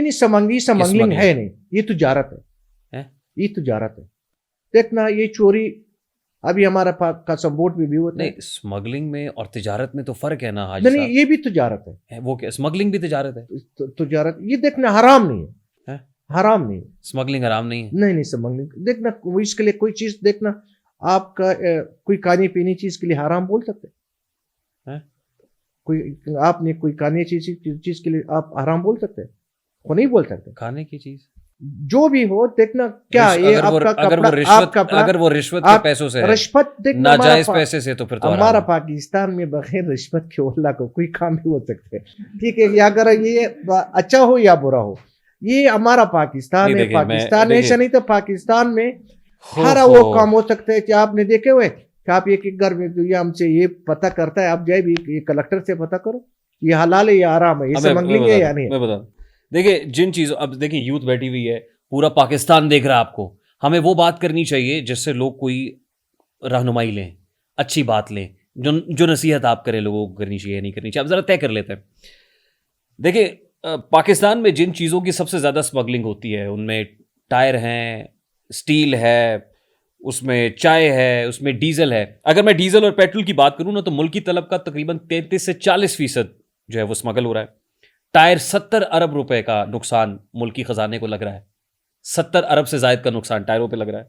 نہیں سمگلنگ ہے نہیں, یہ تجارت ہے, یہ تجارت ہے. دیکھنا یہ چوری ابھی ہمارا قاسم بوٹ میں بھی ہوتا ہے. نہیں اسمگلنگ میں اور تجارت میں تو فرق ہے نا حاجی نہیں, یہ بھی تجارت ہے. وہ کیا اسمگلنگ بھی تجارت ہے؟ تجارت یہ دیکھنا حرام نہیں ہے, حرام نہیں ہے. اسمگلنگ حرام نہیں ہے؟ نہیں اسمگلنگ دیکھنا اس کے لیے کوئی چیز دیکھنا آپ کا کوئی کھانے پینے چیز کے لیے حرام بول سکتے ہیں؟ کوئی آپ نے کوئی کھانے چیز کے لیے آپ حرام بول سکتے ہیں؟ وہ نہیں بول سکتے. کھانے کی چیز جو بھی ہو دیکھنا کیا یہ آپ کا کپڑا, اگر وہ رشوت کے پیسوں سے, رشوت دیکھنا ناجائز پیسے سے, تو پھر تو ہمارا پاکستان میں بغیر رشوت کے اللہ کو کوئی کام بھی ہو سکتے ہیں. ٹھیک ہے, یا اگر یہ اچھا ہو یا برا ہو, یہ ہمارا پاکستان ہے. پاکستان ایسا نہیں تو پاکستان میں ہر وہ کام ہو سکتا ہے. کہ آپ نے دیکھے ہوئے کہ آپ ایک گھر میں یہ ہم سے یہ پتہ کرتا ہے, آپ جائے بھی کلیکٹر سے پتہ کرو یہ حلال ہے یا حرام ہے, یہ اسمگلنگ ہے یا نہیں. میں بتا دیکھیں جن چیزوں, اب دیکھیں یوتھ بیٹھی ہوئی ہے, پورا پاکستان دیکھ رہا ہے آپ کو, ہمیں وہ بات کرنی چاہیے جس سے لوگ کوئی رہنمائی لیں, اچھی بات لیں, جو نصیحت آپ کریں لوگوں کو کرنی چاہیے نہیں کرنی چاہیے. اب ذرا طے کر لیتے ہیں. دیکھیں پاکستان میں جن چیزوں کی سب سے زیادہ اسمگلنگ ہوتی ہے ان میں ٹائر ہیں, اسٹیل ہے, اس میں چائے ہے, اس میں ڈیزل ہے. اگر میں ڈیزل اور پیٹرول کی بات کروں نا تو ملکی طلب کا تقریباً 33 سے 40% جو ہے وہ اسمگل ہو رہا ہے. ٹائر 70 ارب روپے کا نقصان ملکی خزانے کو لگ رہا ہے, 70 ارب سے زائد کا نقصان ٹائروں پہ لگ رہا ہے.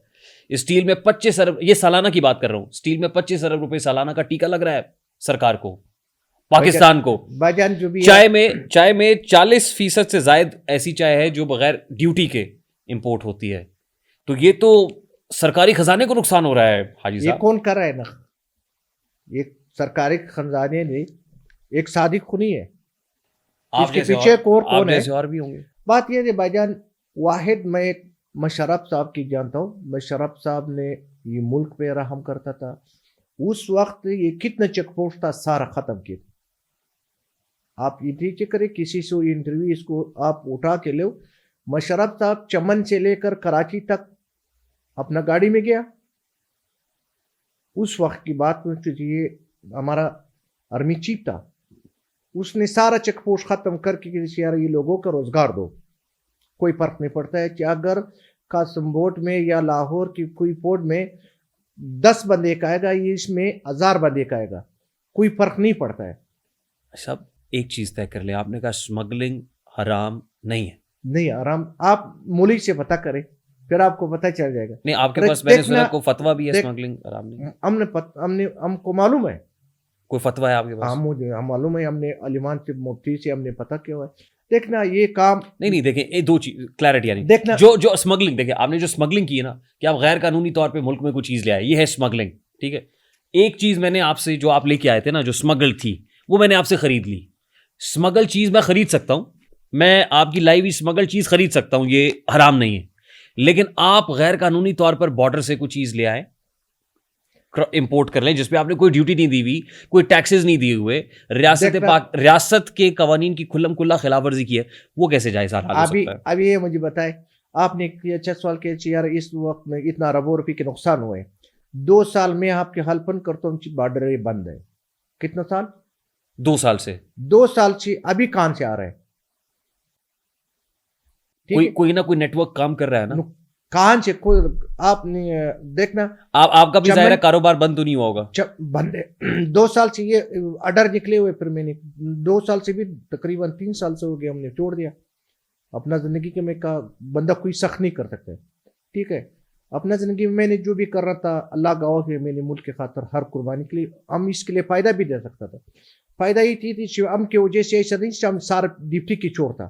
اسٹیل میں 25 ارب, یہ سالانہ کی بات کر رہا ہوں, اسٹیل میں 25 ارب روپے سالانہ کا ٹیکہ لگ رہا ہے سرکار کو, پاکستان کو. چائے میں 40% سے زائد ایسی چائے ہے جو بغیر ڈیوٹی کے امپورٹ ہوتی ہے. تو یہ تو سرکاری خزانے کو نقصان ہو رہا ہے حاجی صاحب. یہ کون کر رہا ہے نا, یہ سرکاری خزانے نے ایک صادق خونی ہے. اس کے پیچھے کون ہے؟ اور بھی ہوں گے. بات یہ ہے بھائی جان, واحد میں ایک مشرف صاحب کی جانتا ہوں. مشرف صاحب نے یہ ملک پہ رحم کرتا تھا. اس وقت یہ کتنا چیک پوسٹ تھا سارا ختم کیا. آپ یہ نیچے کریں کسی سے انٹرویو اس کو آپ اٹھا کے لو. مشرف صاحب چمن سے لے کر کراچی تک اپنا گاڑی میں گیا. اس وقت کی بات میں یہ ہمارا آرمی چیف تھا, اس نے سارا چیک پوسٹ ختم کر کے یار یہ لوگوں کا روزگار دو. کوئی فرق نہیں پڑتا ہے کہ اگر قاسم بوٹ میں یا لاہور کی کوئی پورٹ میں 10 بندے کا آئے گا, یہ اس میں 1000 بندے کا آئے گا, کوئی فرق نہیں پڑتا ہے. صاحب ایک چیز طے کر لیں, آپ نے کہا اسمگلنگ حرام نہیں ہے. نہیں حرام, آپ ملک سے پتہ کریں پھر آپ کو پتہ چل جائے گا. نہیں آپ کے پاس میں نے سنا کوئی فتویٰ بھی ہے اسمگلنگ حرام نہیں؟ ہم کو معلوم ہے کوئی فتویٰ ہے آپ کے پاس؟ ہم معلوم ہے, ہم نے علیمان سے مفتی سے ہم نے پتہ کیا ہوا ہے. دیکھنا یہ کام نہیں دیکھیں یہ دو چیز کلیئرٹی آنی دیکھنا جو اسمگلنگ, دیکھیں آپ نے جو اسمگلنگ کی ہے نا کہ آپ غیر قانونی طور پہ ملک میں کوئی چیز لے آئے, یہ ہے اسمگلنگ. ٹھیک ہے, ایک چیز میں نے آپ سے جو آپ لے کے آئے تھے نا جو اسمگل تھی وہ میں نے آپ سے خرید لی. اسمگل چیز میں خرید سکتا ہوں, میں آپ کی لائیو اسمگل چیز خرید سکتا ہوں, یہ حرام نہیں ہے. لیکن آپ غیر قانونی طور پر بارڈر سے کوئی چیز لے آئے امپورٹ کر لیں جس پہ آپ نے کوئی ڈیوٹی نہیں دی ہوئی, کوئی ٹیکسز نہیں دیے ہوئے, ریاست کے قوانین کی کھلم کھلا خلاف ورزی کی ہے, وہ کیسے جائز حال ہو سکتا ہے؟ ابھی یہ مجھے بتائے, آپ نے اچھا سوال کیا یار اس وقت میں اتنا اربوں روپے کے نقصان ہوئے, 2 سال میں آپ کے حلفن کرتا ہوں بارڈر بند ہے. کتنا سال؟ 2 سال سے 2 سال سے ابھی کہاں سے آ رہا ہے؟ کوئی نہ کوئی نیٹ ورک کام کر رہا ہے نا, کہاں سے کوئی آپ نے دیکھنا آپ کا بھی ظاہر کاروبار بند تو نہیں ہوا ہوگا. بند ہے 2 سال سے, یہ آرڈر نکلے ہوئے, پھر میں نے 2 سال سے بھی تقریباً 3 سال سے ہو گیا, ہم نے چھوڑ دیا اپنا زندگی کے. میں کہا بندہ کوئی سخت نہیں کر سکتا ہے. ٹھیک ہے, اپنا زندگی میں نے جو بھی کر رہا تھا اللہ گواہ ہے, میں نے ملک کے خاطر ہر قربانی کے لیے ہم اس کے لیے فائدہ بھی دے سکتا تھا. فائدہ یہ تھی ہم کی وجہ سے ایسا نہیں ہم سارا ڈپٹی کی چور تھا,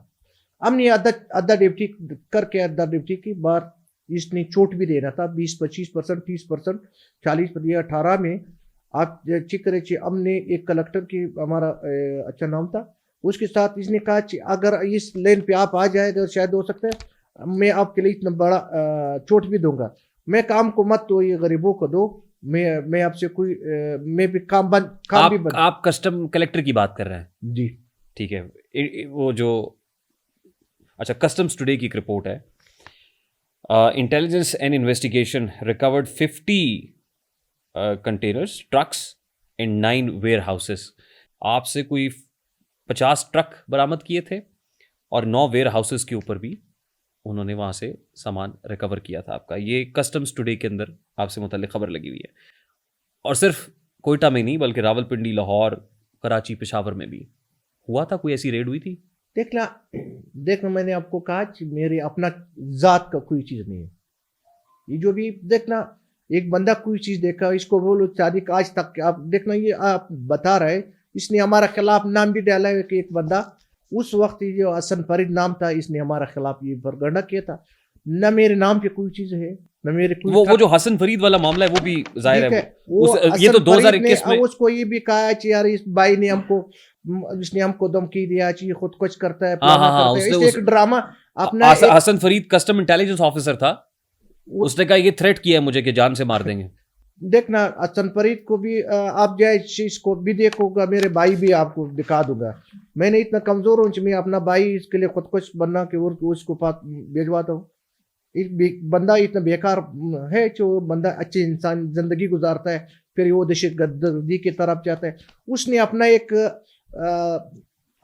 ہم نے آدھا ڈپٹی کر کے آدھا ڈپٹی کی بار اس نے چوٹ بھی دینا تھا 20-25%, 30%, 40%, 18 میں آپ چیک کرے چی. ہم نے ایک کلیکٹر کی ہمارا اچھا نام تھا, اس کے ساتھ اس نے کہا اگر اس لین پہ آپ آ جائے تو شاید ہو سکتا ہے میں آپ کے لیے اتنا بڑا چوٹ بھی دوں گا. میں کام کو مت تو یہ غریبوں کو دو, میں آپ سے کوئی میں بھی کام بند. آپ کسٹم کلیکٹر کی بات کر رہے ہیں؟ جی ٹھیک ہے, وہ جو اچھا کسٹمز ٹوڈے کی ایک رپورٹ ہے, intelligence and investigation record 50 containers trucks in 9 warehouses. آپ سے کوئی 50 ٹرک برآمد کیے تھے اور 9 ویئر ہاؤسز کے اوپر بھی انہوں نے وہاں سے سامان ریکور کیا تھا آپ کا. یہ کسٹمز ٹوڈے کے اندر آپ سے متعلق خبر لگی ہوئی ہے, اور صرف کوئٹہ میں نہیں بلکہ راول پنڈی, لاہور, کراچی, پشاور میں بھی ہوا تھا. کوئی ایسی ریڈ ہوئی تھی؟ دیکھنا میں نے آپ کو کہا کہ میرے اپنا ذات کا کوئی چیز نہیں ہے. یہ جو بھی دیکھنا ایک بندہ کوئی چیز دیکھا اس کو بولو صادق آج تک آپ دیکھنا یہ آپ بتا رہے اس نے ہمارا خلاف نام بھی ڈالا ہے کہ ایک بندہ اس وقت جو حسن فرید نام تھا اس نے ہمارا خلاف یہ پروپیگنڈا کیا تھا. نہ میرے نام پہ کوئی چیز ہے نہ میرے کوئی وہ جو حسن فرید والا معاملہ ہے وہ بھی ظاہر ہے یہ تو 2021 میں اس کو یہ بھی کہا کہ یار اس بھائی نے اس نے ہم کو دھمکی دیا کہ یہ خود کچھ کرتا ہے. ایک ڈرامہ اپنا حسن فرید کسٹم انٹیلیجنس آفیسر تھا, اس نے کہا یہ تھریٹ کیا ہے مجھے کہ جان سے مار دیں گے. دیکھنا حسن فرید کو بھی آپ جائے اس کو بھی دیکھو گا, میرے بھائی بھی آپ کو دکھا دوں گا. میں نے اتنا کمزور ہوں کہ میں اپنا بھائی اس کے لیے خود کچھ بننا کہ اس کو بھیجواتا ہوں. بندہ اتنا بیکار ہے جو بندہ اچھی انسان زندگی گزارتا ہے پھر وہ دہشت گردی کی طرف جاتا ہے. اس نے اپنا ایک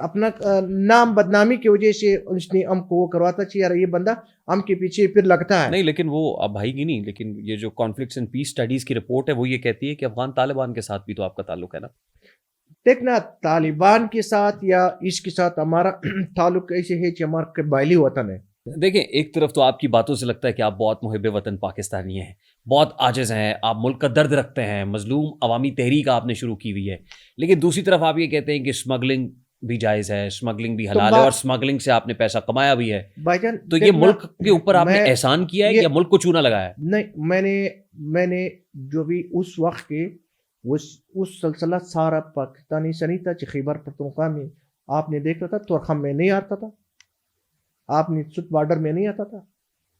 اپنا نام بدنامی کی وجہ سے اس نے ہم کو وہ کرواتا کہ یار یہ بندہ ہم کے پیچھے پھر لگتا ہے. نہیں لیکن وہ اب بھائی کی نہیں, لیکن یہ جو کانفلکٹس اینڈ پیس اسٹڈیز کی رپورٹ ہے وہ یہ کہتی ہے کہ افغان طالبان کے ساتھ بھی تو آپ کا تعلق ہے نا. دیکھنا طالبان کے ساتھ یا اس کے ساتھ ہمارا تعلق ایسے ہے کہ ہمارا قبائلی وطن ہے. دیکھیں ایک طرف تو آپ کی باتوں سے لگتا ہے کہ آپ بہت محب وطن پاکستانی ہیں, بہت عاجز ہیں, آپ ملک کا درد رکھتے ہیں, مظلوم عوامی تحریک آپ نے شروع کی ہوئی ہے, لیکن دوسری طرف آپ یہ کہتے ہیں کہ اسمگلنگ بھی جائز ہے, اسمگلنگ بھی حلال ہے, اور اسمگلنگ سے آپ نے پیسہ کمایا بھی ہے. بھائی جان تو یہ ملک کے اوپر آپ نے احسان کیا ہے یا ملک کو چونا لگایا ہے؟ نہیں, میں نے جو بھی اس وقت کے اس سلسلہ سارا پاکستانی سنی تھا کہ خیبر پختونخوا میں آپ نے دیکھا تھا تورخم میں نہیں آتا تھا, آپ نے سٹ بارڈر میں نہیں آتا تھا,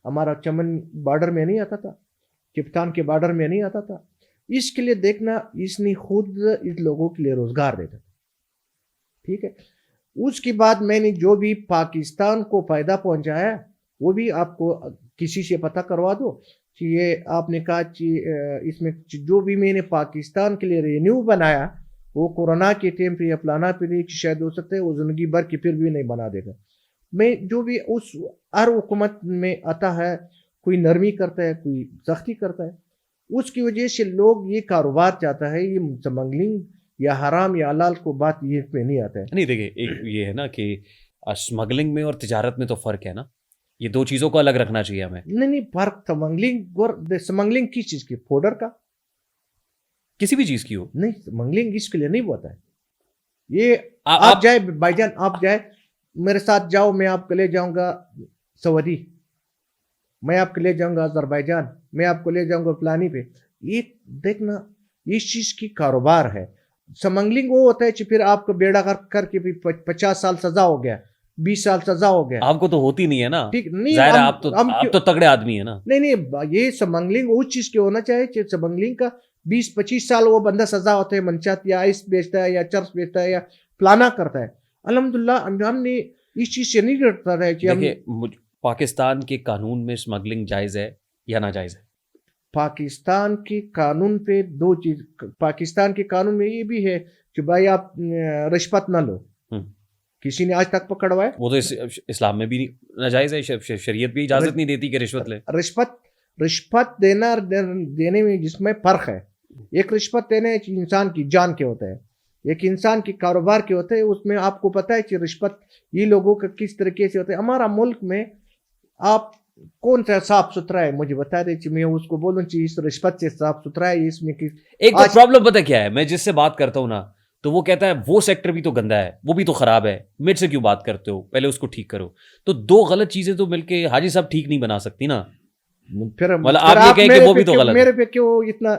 ہمارا چمن بارڈر میں نہیں آتا تھا, کپتان کے بارڈر میں نہیں آتا تھا. اس کے لیے دیکھنا اس نے خود اس لوگوں کے لیے روزگار دیتا تھا. ٹھیک ہے, اس کے بعد میں نے جو بھی پاکستان کو فائدہ پہنچایا وہ بھی آپ کو کسی سے پتہ کروا دو کہ یہ آپ نے کہا کہ اس میں جو بھی میں نے پاکستان کے لیے رینیو بنایا وہ کورونا کے ٹائم پہ یا پلانا پہ نہیں شاید ہو سکتا ہے وہ زندگی بھر کی پھر بھی نہیں بنا دے گا. میں جو بھی اس ہر حکومت میں آتا ہے کوئی نرمی کرتا ہے کوئی سختی کرتا ہے, اس کی وجہ سے لوگ یہ کاروبار چاہتا ہے, یہ اسمگلنگ یا حرام یا حلال کو بات یہ پہ نہیں آتا ہے. نہیں دیکھیں ایک یہ ہے نا کہ اسمگلنگ میں اور تجارت میں تو فرق ہے نا, یہ دو چیزوں کو الگ رکھنا چاہیے ہمیں. نہیں فرق اسمگلنگ کس چیز کی, پاؤڈر کا, کسی بھی چیز کی ہو نہیں, اسمگلنگ اس کے لیے نہیں ہوتا ہے. یہ آپ جائے بھائی جان آپ جائے میرے ساتھ جاؤ, میں آپ کو لے جاؤں گا سعودی, میں آپ کو لے جاؤں گا آذربائیجان, میں آپ کو لے جاؤں گا پلانی پہ. یہ دیکھنا اس چیز کی کاروبار ہے. اسمگلنگ وہ ہوتا ہے کہ پھر آپ کو بیڑا کر کے 50 سال سزا ہو گیا, 20 سال سزا ہو گیا. آپ کو تو ہوتی نہیں ہے نا, ٹھیک نہیں, ظاہر ہے آپ تو تگڑے آدمی ہے نا. نہیں یہ اسمگلنگ اس چیز کی ہونا چاہیے کہ اسمگلنگ کا 20-25 سال وہ بندہ سزا ہوتا ہے, منشات یا آئس بیچتا ہے یا چرس بیچتا ہے یا پلانا کرتا ہے. الحمدللہ ہم نے اس چیز سے نہیں ڈرتا رہے کہ پاکستان کے قانون میں اسمگلنگ جائز ہے یا ناجائز ہے؟ پاکستان کے قانون پہ دو چیز, پاکستان کے قانون میں یہ بھی ہے کہ بھائی آپ رشوت نہ لو. کسی نے آج تک پکڑوا ہے؟ وہ تو اسلام میں بھی ناجائز ہے, شریعت بھی اجازت نہیں دیتی کہ رشوت لے. رشوت دینے میں جس میں فرق ہے, ایک رشوت دینے انسان کی جان کے ہوتا ہے, ایک انسان کی کاروبار کے ہوتے ہیں. اس میں آپ کو پتہ ہے کہ رشوت یہ لوگوں کا کس طریقے سے ہوتا ہے. ہمارا ملک میں آپ کون سا صاف ستھرا ہے مجھے بتا دے کہ میں اس کو بولوں کہ اس رشوت سے صاف ستھرا ہے. اس میں ایک تو پرابلم پتہ کیا ہے, میں جس سے بات کرتا ہوں نا تو وہ کہتا ہے وہ سیکٹر بھی تو گندا ہے, وہ بھی تو خراب ہے, میرے سے کیوں بات کرتے ہو, پہلے اس کو ٹھیک کرو. تو دو غلط چیزیں تو مل کے حاجی صاحب ٹھیک نہیں بنا سکتی نا. پھر آپ یہ کہیں کہ وہ بھی تو غلط ہے. میرے پہ کیوں اتنا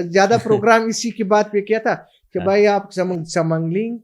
زیادہ پروگرام اسی کی بات پہ کیا تھا کہ بھائی آپ اسمگلنگ